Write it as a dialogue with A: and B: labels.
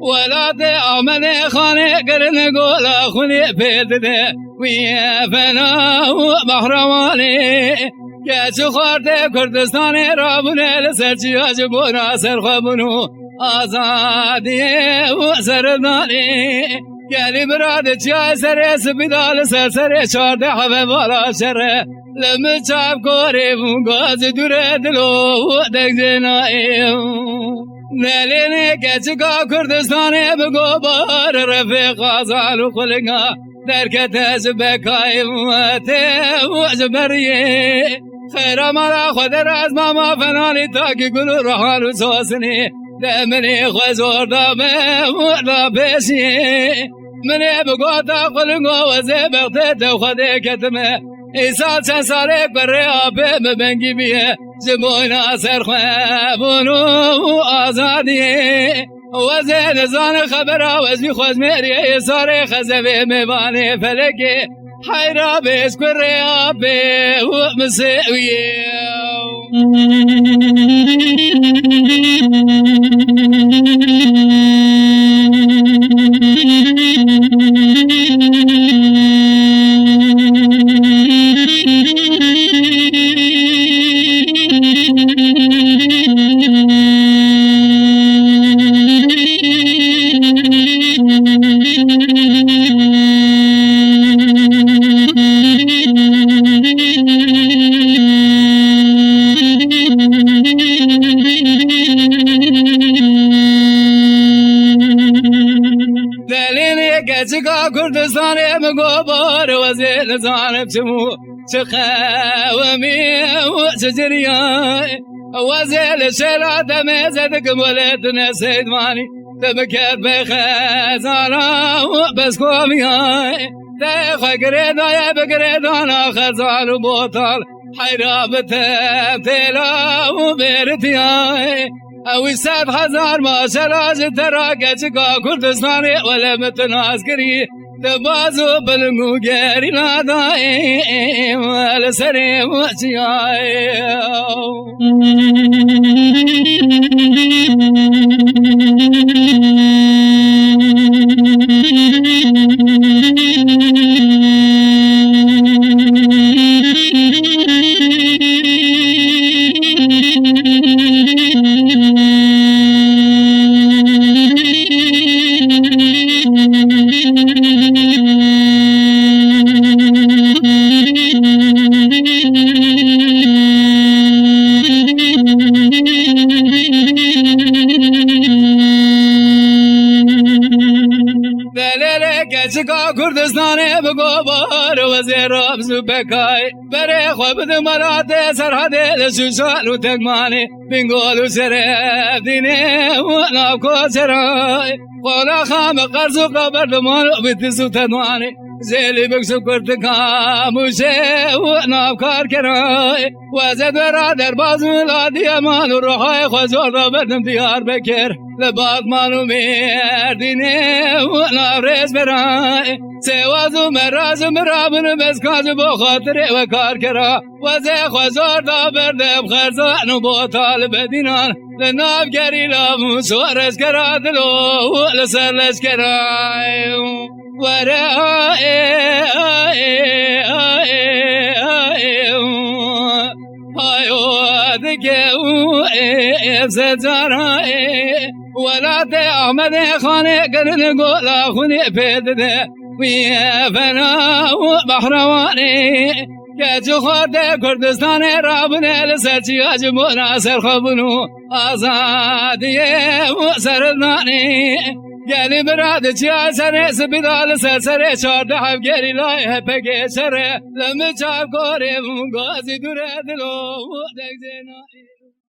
A: ولاد آمد خانه قرن قول خونی پیده وی فنا و بحروانی که چو خورده کردستان را بونه لسرچی آجبونا سرخبونو آزادی و سردانی گلی براد چای سر سپیدال سر چارده حوه بالا شره لم چاب کوری مونگاز دوره دلو و دک جنائیم نلینه کچکا کردستانه بگو بار رفیق آزال و خلقا درکت از بکای موته و جبریه خیر مالا خود راز ماما فنانی تاکی گلو روحان و سوسنی دمنی خوزور دامه مردا پیشیه منی بگو تا خلقا و زبغت خودی کتمه ایسال چند ساله کره آبه ببنگی بیه جمعنا سرخوابونو آزادیه وزن زان خبره وزی خوز میریه ساره خزوه میبانه فلکه حیرا بیس کره آبه و مسیویه چکا کردستان بگو بار وزیر زانب چمو چخوامی و چجریان وزیر شلات میزد کمولت نسیدوانی تبکت بخزانا و بسکومیان تخواه گریدای بگریدانا خزال و بوتال حیرابت تیلا و بیرتیان اوی 100,000 ماشاءالله جترا کچکا کردستانی ولی متناسکری تبازو بلنگو گری لادائی ولی سری موچیائی چکا کردستانه بگو بار وزیر آبزو بکای بره خواب دمالات سرحده لشوشان و تکمانی بینگول و شرف دینه و ناکو سرای قولا خام قرص و قبر دمان و بیتسو تدوانی زیلی بکسو کرتکاموشه و نافکار کرای وزد ورا در باز ملادی امان و روحای خوزور را بردم دیار بکر لباق مانو مردینه و نارز برای سوازو مراز مرابن بسکاز با خاطر و کار کرا وزه خوزور را بردم خرزان و با طالب دینان لناف گری لامو سوارز کرا دلو و لسرلش کرای ولاد آمد خانه قرن قولا خونی پیده وی فنا و بحروانی که جو خورده کردستان رابونه لسرچی عجبونا سرخبونو آزادی سردانی گلی براد چی سر سپیدال سر چارده حفگری لای پگه سر لمی چاپ گوری مونگازی دوره دلو دک زینایی